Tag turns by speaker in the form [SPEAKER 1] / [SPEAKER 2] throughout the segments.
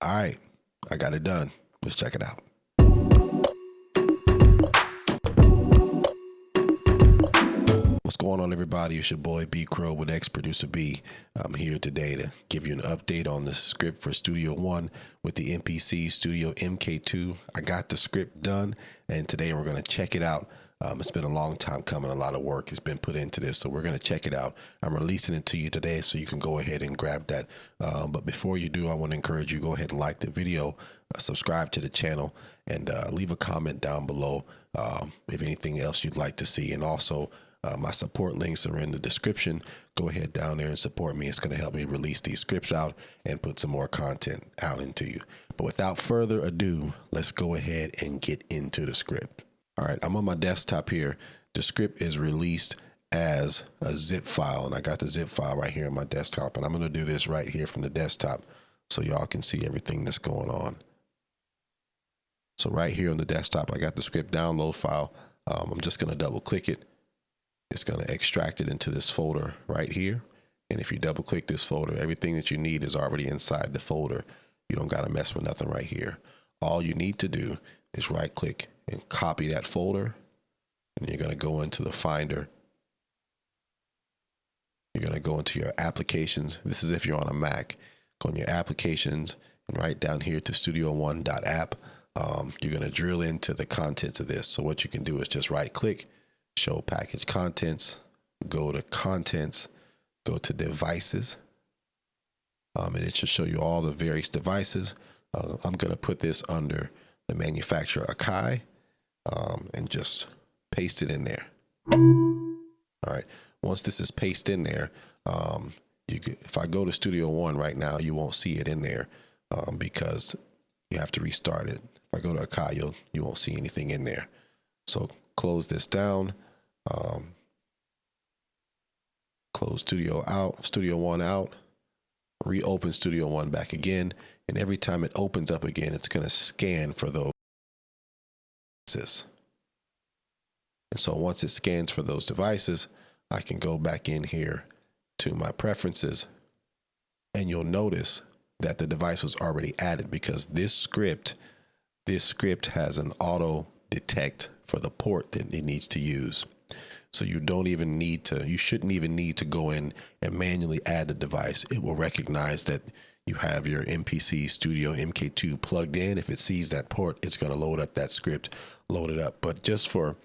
[SPEAKER 1] All right, I got it done. Let's check it out. What's going on, everybody? It's your boy B Crow with X Producer B. I'm here today to give you an update on the script for Studio One with the MPC Studio Mk2. I got the script done, and today we're going to check it out. It's been a long time coming. A lot of work has been put into this, so we're going to check it out. I'm releasing it to you today, so you can go ahead and grab that. But before you do, I want to encourage you, go ahead and like the video, subscribe to the channel, and leave a comment down below if anything else you'd like to see. And also, my support links are in the description. Go ahead down there and support me. It's going to help me release these scripts out and put some more content out into you. But without further ado, let's go ahead and get into the script. All right, I'm on my desktop here. The script is released as a zip file, and I got the zip file right here on my desktop, and I'm going to do this right here from the desktop so y'all can see everything that's going on. So right here on the desktop, I got the script download file. I'm just going to double click it. It's going to extract it into this folder right here. And if you double click this folder, everything that you need is already inside the folder. You don't got to mess with nothing right here. All you need to do is right click and copy that folder. And you're going to go into the Finder. You're going to go into your applications. This is if you're on a Mac. Go on your applications and right down here to studio1.app. You're going to drill into the contents of this. So what you can do is just right click, show package contents, go to contents, go to devices, and it should show you all the various devices. I'm going to put this under the manufacturer Akai, and just paste it in there. All right. Once this is pasted in there, if I go to Studio One right now, you won't see it in there because you have to restart it. If I go to Akai, you won't see anything in there. So close this down. Close Studio One out, reopen Studio One back again, and every time it opens up again, it's going to scan for those. And so once it scans for those devices, I can go back in here to my preferences, and you'll notice that the device was already added because this script has an auto detect for the port that it needs to use. So you shouldn't even need to go in and manually add the device. It will recognize that you have your MPC Studio Mk2 plugged in. If it sees that port, it's going to load up that script, load it up. But just for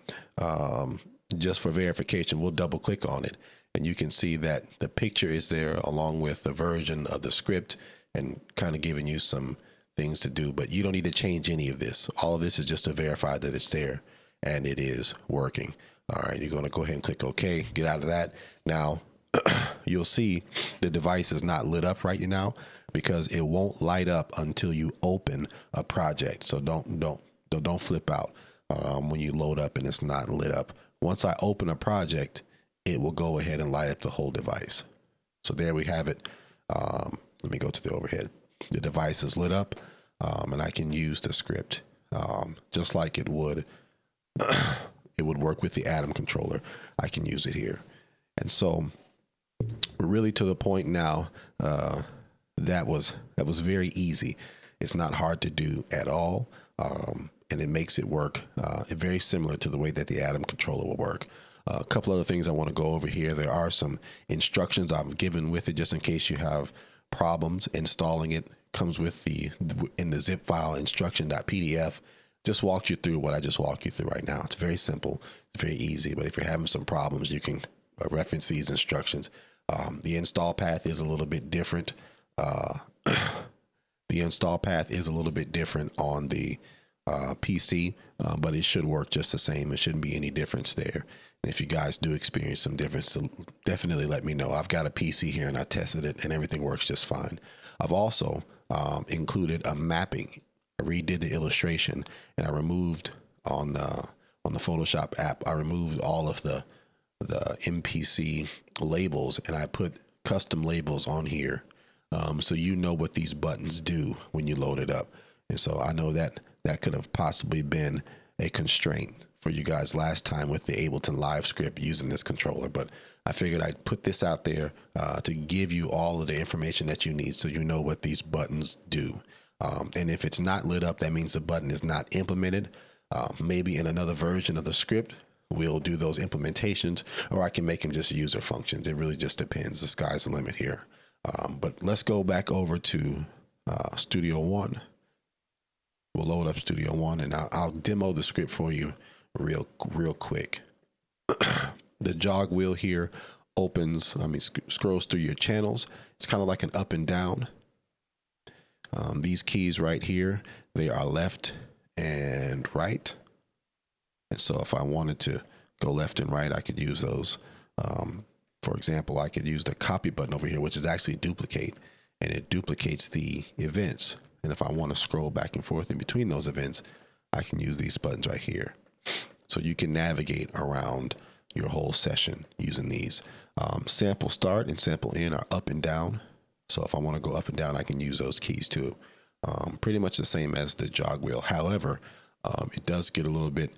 [SPEAKER 1] verification, we'll double click on it, and you can see that the picture is there along with the version of the script and kind of giving you some things to do. But you don't need to change any of this. All of this is just to verify that it's there and it is working. All right, you're going to go ahead and click OK, get out of that. Now, you'll see the device is not lit up right now because it won't light up until you open a project. So don't flip out when you load up and it's not lit up. Once I open a project, it will go ahead and light up the whole device. So there we have it. Let me go to the overhead. The device is lit up, and I can use the script just like it would. It would work with the Atom controller. I can use it here. And so we're really to the point now that was very easy. It's not hard to do at all. And it makes it work very similar to the way that the Atom controller will work. A couple other things I want to go over here. There are some instructions I've given with it just in case you have problems installing it. Comes with in the zip file instruction.pdf. Just walk you through what I just walked you through right now. It's very simple. It's very easy. But if you're having some problems, you can reference these instructions. The install path is a little bit different. The install path is a little bit different on the PC, but it should work just the same. It shouldn't be any difference there. And if you guys do experience some difference, definitely let me know. I've got a PC here and I tested it and everything works just fine. I've also included a mapping. I redid the illustration and I removed on the Photoshop app, I removed all of the MPC labels and I put custom labels on here. So you know what these buttons do when you load it up. And so I know that could have possibly been a constraint for you guys last time with the Ableton Live script using this controller, but I figured I'd put this out there to give you all of the information that you need so you know what these buttons do. And if it's not lit up, that means the button is not implemented. Maybe in another version of the script, we'll do those implementations, or I can make them just user functions. It really just depends. The sky's the limit here. But let's go back over to Studio One. We'll load up Studio One, and I'll demo the script for you real quick. The jog wheel here opens, scrolls through your channels. It's kind of like an up and down. These keys right here, they are left and right. And so if I wanted to go left and right, I could use those. For example, I could use the copy button over here, which is actually duplicate, and it duplicates the events. And if I want to scroll back and forth in between those events, I can use these buttons right here. So you can navigate around your whole session using these. Sample start and sample end are up and down. So if I want to go up and down, I can use those keys too. Pretty much the same as the jog wheel. However, it does get a little bit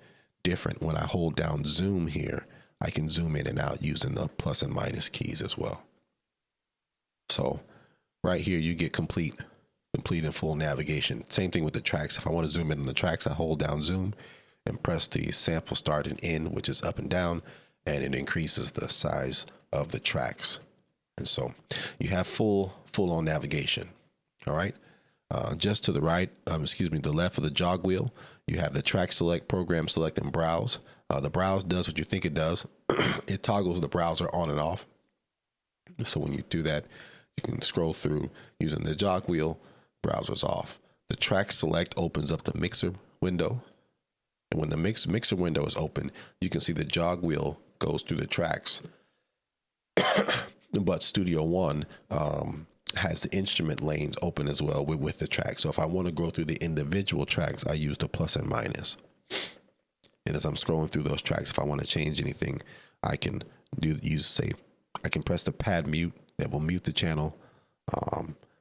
[SPEAKER 1] different. When I hold down zoom here, I can zoom in and out using the plus and minus keys as well. So right here, you get complete and full navigation. Same thing with the tracks. If I want to zoom in on the tracks, I hold down zoom and press the sample start and end, which is up and down, and it increases the size of the tracks. And so you have full on navigation. All right. Just to the right, the left of the jog wheel, you have the track select, program select, and browse. The browse does what you think it does. It toggles the browser on and off. So when you do that, you can scroll through using the jog wheel, browser's off. The track select opens up the mixer window. And when the mixer window is open, you can see the jog wheel goes through the tracks. But Studio One has the instrument lanes open as well with the track. So if I want to go through the individual tracks, I use the plus and minus. And as I'm scrolling through those tracks, if I want to change anything, I can I can press the pad mute that will mute the channel.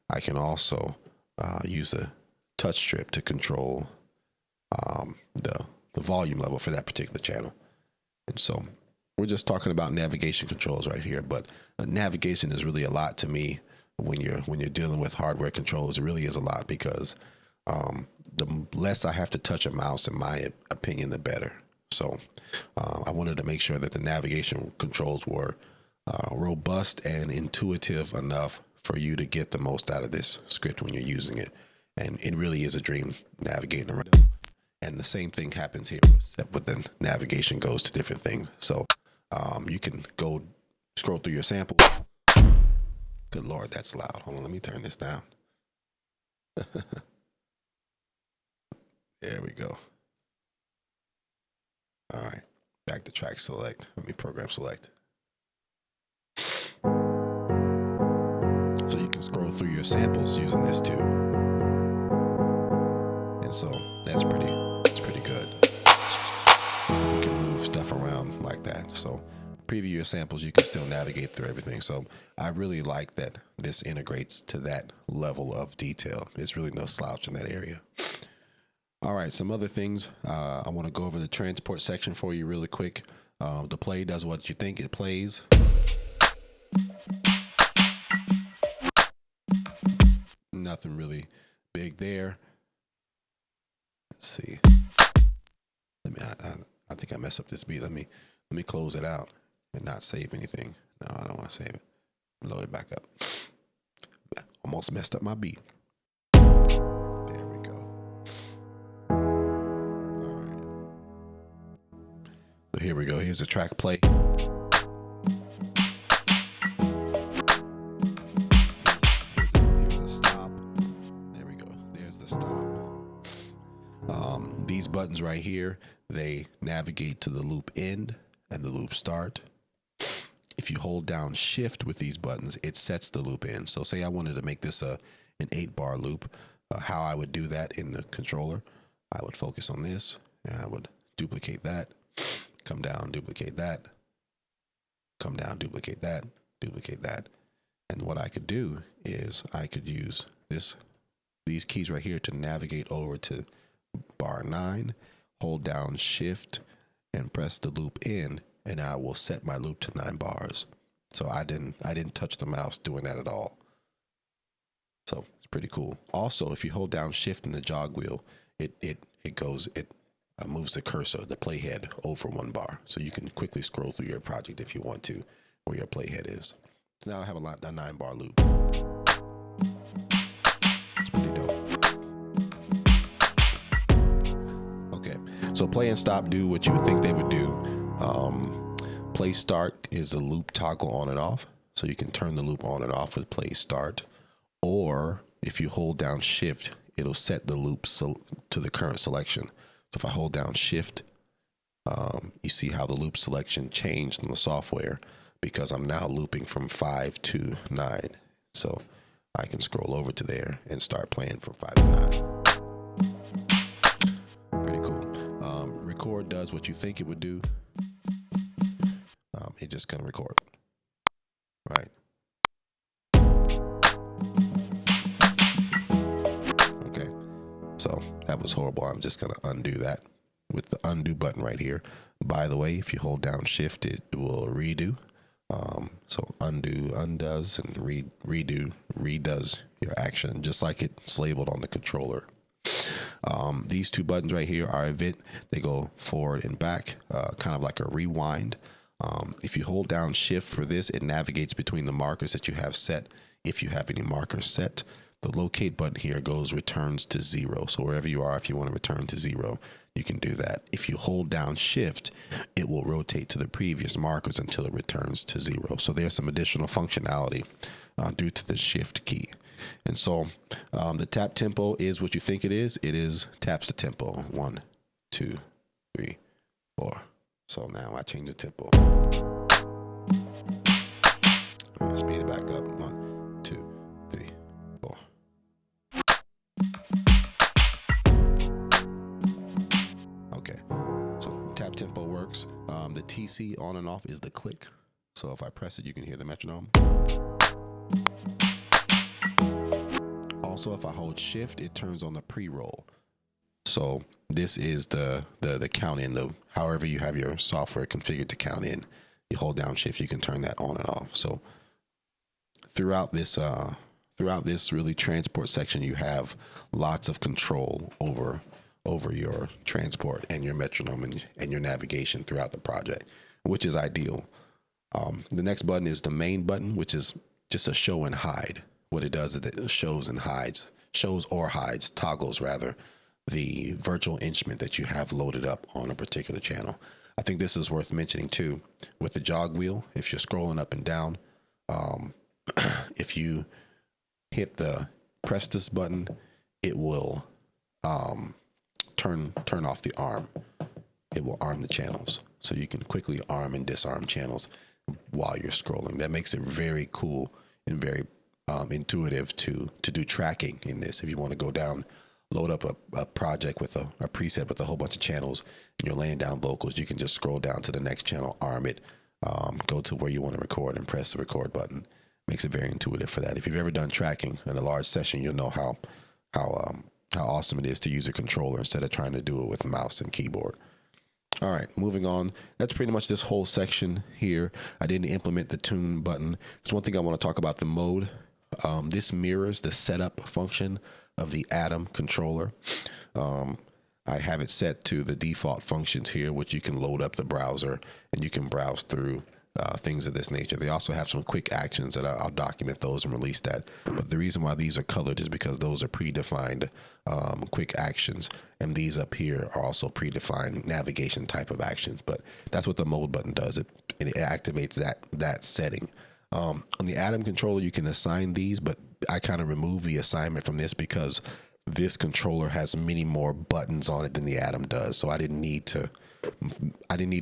[SPEAKER 1] I can also use a touch strip to control the volume level for that particular channel. And so we're just talking about navigation controls right here, but navigation is really a lot to me when you're dealing with hardware controls. It really is a lot because the less I have to touch a mouse, in my opinion, the better. So I wanted to make sure that the navigation controls were robust and intuitive enough for you to get the most out of this script when you're using it. And it really is a dream navigating around. And the same thing happens here, except with the navigation goes to different things. So you can go scroll through your samples. Good Lord, that's loud. Hold on, let me turn this down. There we go. All right, back to track select. Program select. So you can scroll through your samples using this too. And so that's pretty good. You can move stuff around like that. So preview your samples, you can still navigate through everything. So I really like that this integrates to that level of detail. There's really no slouch in that area. All right, some other things. I want to go over the transport section for you really quick. The play does what you think it plays. Nothing really big there. Let's see. I think I messed up this beat. Let me close it out and not save anything. No, I don't want to save it. Load it back up. Almost messed up my beat. There we go. All right. So here we go. Here's the track play. Here's a stop. There we go. There's the stop. These buttons right here, they navigate to the loop end and the loop start. If you hold down shift with these buttons, it sets the loop in. So say I wanted to make this an 8-bar loop, how I would do that in the controller, I would focus on this and I would duplicate that, come down, duplicate that, come down, duplicate that, duplicate that. And what I could do is I could use these keys right here to navigate over to bar 9, hold down shift and press the loop in, and I will set my loop to 9 bars. So I didn't touch the mouse doing that at all. So it's Pretty cool. Also, if you hold down Shift in the jog wheel, it moves the cursor, the playhead, over one bar, so you can quickly scroll through your project if you want to, where your playhead is. So now I have a 9-bar loop. It's pretty dope. Okay, so play and stop do what you would think they would do. Play start is a loop toggle on and off, so you can turn the loop on and off with play start. Or if you hold down Shift, it'll set the loop to the current selection. So if I hold down Shift, you see how the loop selection changed in the software because I'm now looping from 5 to 9. So I can scroll over to there and start playing from 5 to 9. Pretty cool. Record does what you think it would do. It just gonna record, right? Okay, so that was horrible. I'm just gonna undo that with the undo button right here. By the way, if you hold down Shift, it will redo. So undo undoes, and redo redoes your action, just like it's labeled on the controller. These two buttons right here are event. They go forward and back, kind of like a rewind. If you hold down Shift for this, it navigates between the markers that you have set. If you have any markers set, the locate button here returns to 0. So wherever you are, if you want to return to 0, you can do that. If you hold down Shift, it will rotate to the previous markers until it returns to 0. So there's some additional functionality due to the Shift key. And so the tap tempo is what you think it is. It is taps the tempo. 1, 2, 3, 4. So now I change the tempo. Speed it back up. 1, 2, 3, 4. Okay, so tap tempo works. The TC on and off is the click. So if I press it, you can hear the metronome. Also, if I hold Shift, it turns on the pre-roll. So this is the count in, however you have your software configured to count in. You hold down Shift, you can turn that on and off. So throughout this really transport section, you have lots of control over your transport and your metronome and your navigation throughout the project, which is ideal. The next button is the main button, which is just a show and hide. What it does is it shows or hides, toggles rather, the virtual instrument that you have loaded up on a particular channel. I think this is worth mentioning too. With the jog wheel, if you're scrolling up and down, if you press this button, it will turn off the arm. It will arm the channels, so you can quickly arm and disarm channels while you're scrolling. That makes it very cool and very intuitive to do tracking in this. If you want to go down, load up a project with a preset with a whole bunch of channels, and you're laying down vocals, you can just scroll down to the next channel, arm it, go to where you want to record, and press the record button. Makes it very intuitive for that. If you've ever done tracking in a large session, you'll know how awesome it is to use a controller instead of trying to do it with mouse and keyboard. All right, moving on. That's pretty much this whole section here. I didn't implement the tune button. It's one thing I want to talk about, the mode. This mirrors the setup function of the Atom controller. I have it set to the default functions here, which you can load up the browser and you can browse through things of this nature. They also have some quick actions that I'll document those and release that. But the reason why these are colored is because those are predefined quick actions, and these up here are also predefined navigation type of actions. But that's what the mode button does. It activates that setting. On the Atom controller, you can assign these, but I kind of remove the assignment from this because this controller has many more buttons on it than the Atom does. So I didn't need to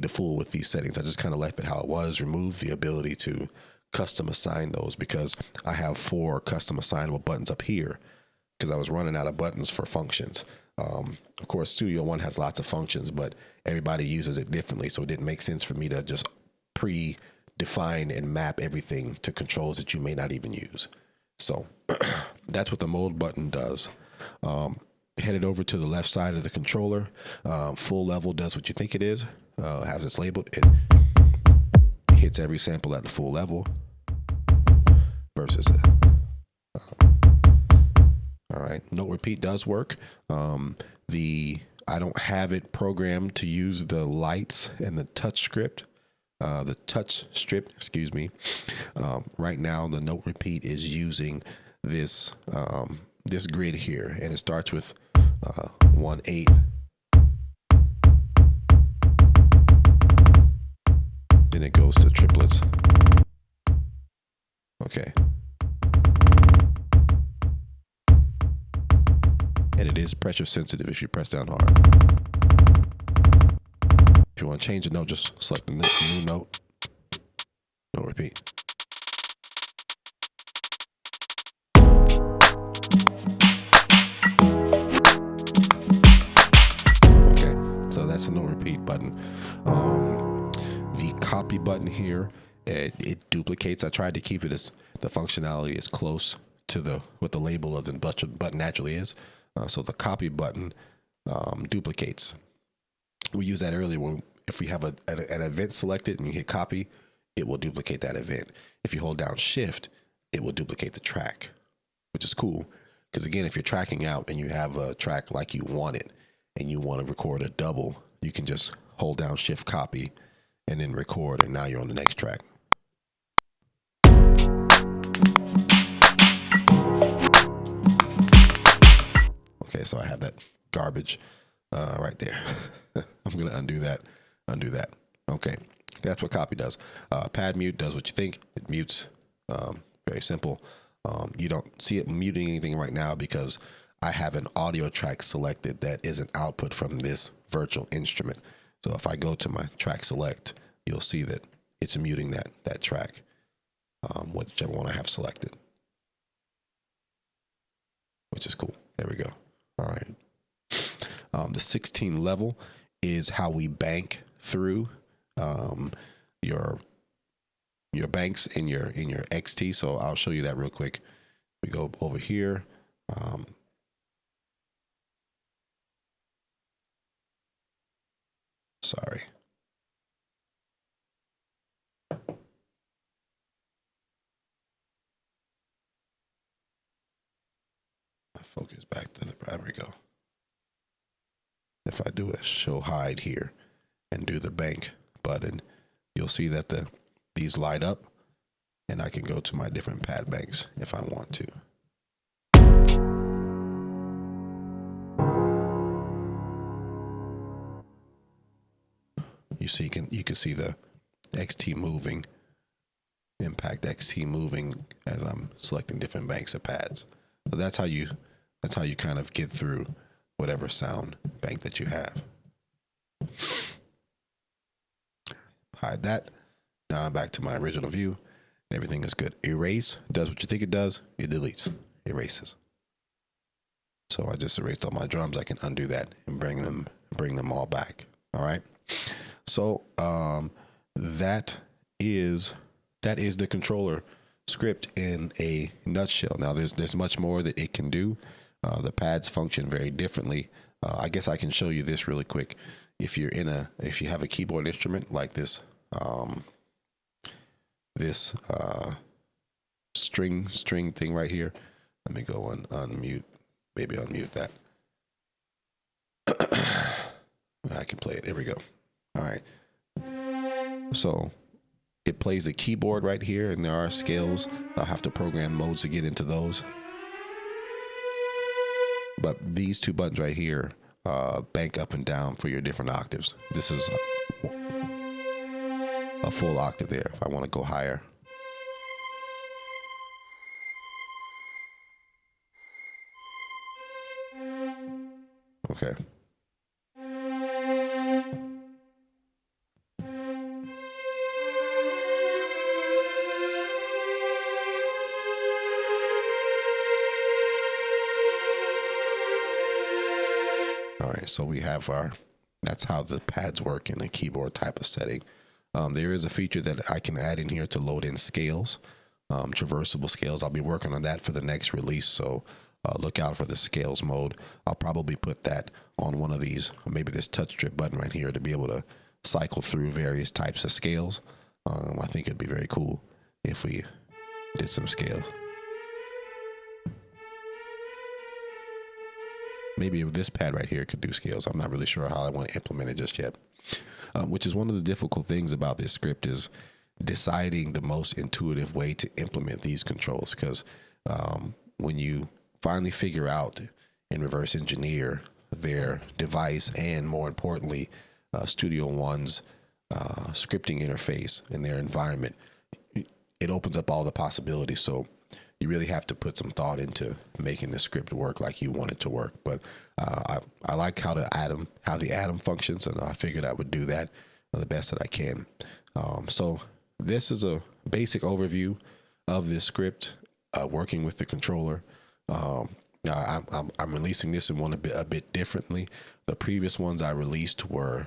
[SPEAKER 1] fool with these settings. I just kind of left it how it was, removed the ability to custom assign those because I have 4 custom assignable buttons up here because I was running out of buttons for functions. Of course, Studio One has lots of functions, but everybody uses it differently. So it didn't make sense for me to just define and map everything to controls that you may not even use. So that's what the mode button does. Headed over to the left side of the controller, full level does what you think it is, has it labeled. It hits every sample at the full level versus All right, note repeat does work. I don't have it programmed to use the lights and the touch script. The touch strip, excuse me. Right now, the note repeat is using this this grid here, and it starts with 1/8. Then it goes to triplets. Okay. And it is pressure sensitive if you press down hard. If you want to change the note, just select the new note. Note repeat. Okay, so that's the note repeat button. The copy button here, it duplicates. I tried to keep it as the functionality as close to what the label of the button naturally is. So the copy button duplicates. We used that earlier if we have an event selected and you hit copy, it will duplicate that event. If you hold down shift, it will duplicate the track, which is cool. Because again, if you're tracking out and you have a track like you want it and you want to record a double, you can just hold down shift copy and then record, and now you're on the next track. Okay, so I have that garbage right there. I'm going to undo that. Okay, that's what copy does. Pad mute does what you think. It mutes. Very simple. You don't see it muting anything right now because I have an audio track selected that is an output from this virtual instrument. So if I go to my track select, you'll see that it's muting that track, whichever one I have selected, which is cool. There we go. All right. The 16 level is how we bank through your banks in your XT. So I'll show you that real quick. We go over here. Sorry. My focus back to there we go. If I do a show hide here and do the bank button, you'll see that these light up, and I can go to my different pad banks if I want to. You can see the XT moving, impact XT moving as I'm selecting different banks of pads. So that's how you kind of get through whatever sound bank that you have. Hide that. Now I'm back to my original view. Everything is good. Erase does what you think it does. It deletes, erases. So I just erased all my drums. I can undo that and bring them all back. All right. So that is the controller script in a nutshell. Now there's much more that it can do. The pads function very differently. I guess I can show you this really quick. If you have a keyboard instrument like this, string thing right here. Let me go and unmute. Maybe unmute that. I can play it. There we go. All right. So it plays the keyboard right here, and there are scales. I'll have to program modes to get into those. But these two buttons right here bank up and down for your different octaves. This is a full octave there if I want to go higher. Okay. All right, so we have that's how the pads work in a keyboard type of setting. There is a feature that I can add in here to load in scales, traversable scales. I'll be working on that for the next release, so look out for the scales mode. I'll probably put that on one of these, or maybe this touch strip button right here, to be able to cycle through various types of scales. I think it'd be very cool if we did some scales. maybe this pad right here could do scales. I'm not really sure how I want to implement it just yet, which is one of the difficult things about this script is deciding the most intuitive way to implement these controls. Because when you finally figure out and reverse engineer their device and, more importantly, Studio One's scripting interface in their environment, it opens up all the possibilities. So you really have to put some thought into making the script work like you want it to work. But I like how the atom functions, and I figured I would do that the best that I can. So this is a basic overview of this script working with the controller. I'm releasing this one a bit differently. The previous ones I released were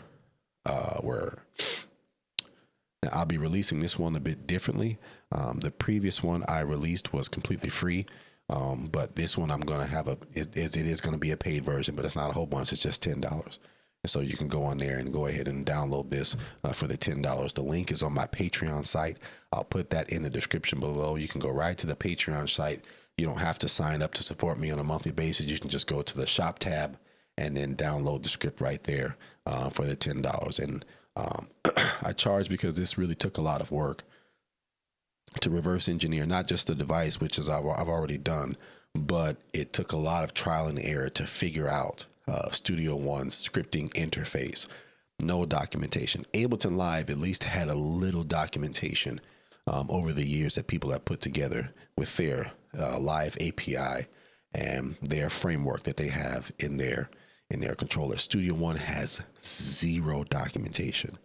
[SPEAKER 1] now I'll be releasing this one a bit differently. The previous one I released was completely free, but this one I'm going to have it is going to be a paid version, but it's not a whole bunch. It's just $10. And so you can go on there and go ahead and download this for the $10. The link is on my Patreon site. I'll put that in the description below. You can go right to the Patreon site. You don't have to sign up to support me on a monthly basis. You can just go to the shop tab and then download the script right there for the $10. And I charge because this really took a lot of work to reverse engineer, not just the device, which is I've already done, but it took a lot of trial and error to figure out Studio One's scripting interface. No documentation. Ableton Live at least had a little documentation over the years that people have put together with their live API and their framework that they have in their controller. Studio One has zero documentation.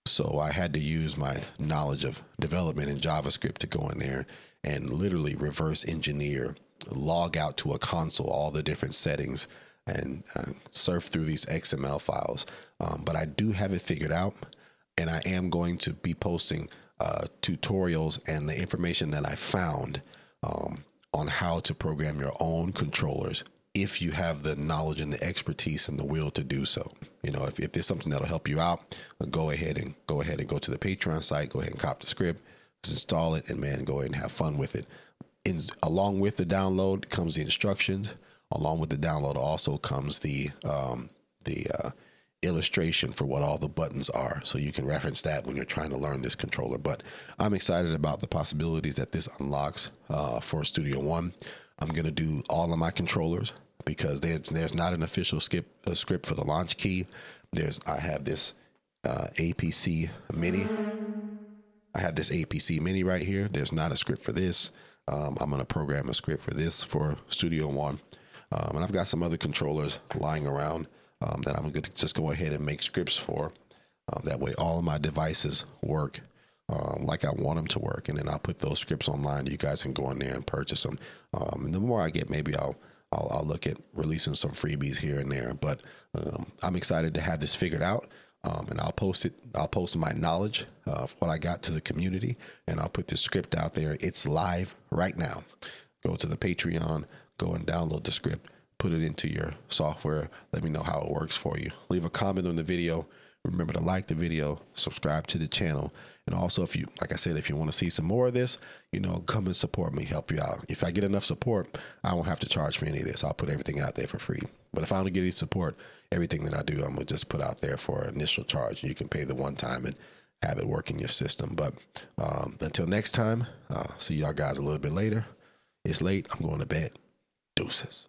[SPEAKER 1] So I had to use my knowledge of development in JavaScript to go in there and literally reverse engineer, log out to a console, all the different settings, and surf through these XML files. But I do have it figured out, and I am going to be posting tutorials and the information that I found on how to program your own controllers if you have the knowledge and the expertise and the will to do so. You know, if there's something that'll help you out, go ahead and go to the Patreon site, go ahead and copy the script, just install it, and man, go ahead and have fun with it. Along with the download comes the instructions. Along with the download also comes the illustration for what all the buttons are, so you can reference that when you're trying to learn this controller. But I'm excited about the possibilities that this unlocks for Studio One. I'm going to do all of my controllers because there's not an official script for the launch key. I have this APC Midi. I have this APC Midi right here. There's not a script for this. I'm going to program a script for this for Studio One. And I've got some other controllers lying around that I'm going to just go ahead and make scripts for. That way all of my devices work like I want them to work. And then I'll put those scripts online. You guys can go in there and purchase them. And the more I get, maybe I'll look at releasing some freebies here and there. But I'm excited to have this figured out. And I'll post it. I'll post my knowledge of what I got to the community, and I'll put this script out there. It's live right now. Go to the Patreon, go and download the script, put it into your software. Let me know how it works for you. Leave a comment on the video. Remember to like the video, subscribe to the channel. And also, if you want to see some more of this, come and support me, help you out. If I get enough support, I won't have to charge for any of this. I'll put everything out there for free. But if I don't get any support, everything that I do, I'm going to just put out there for initial charge. You can pay the one time and have it work in your system. But until next time, see y'all guys a little bit later. It's late. I'm going to bed. Deuces.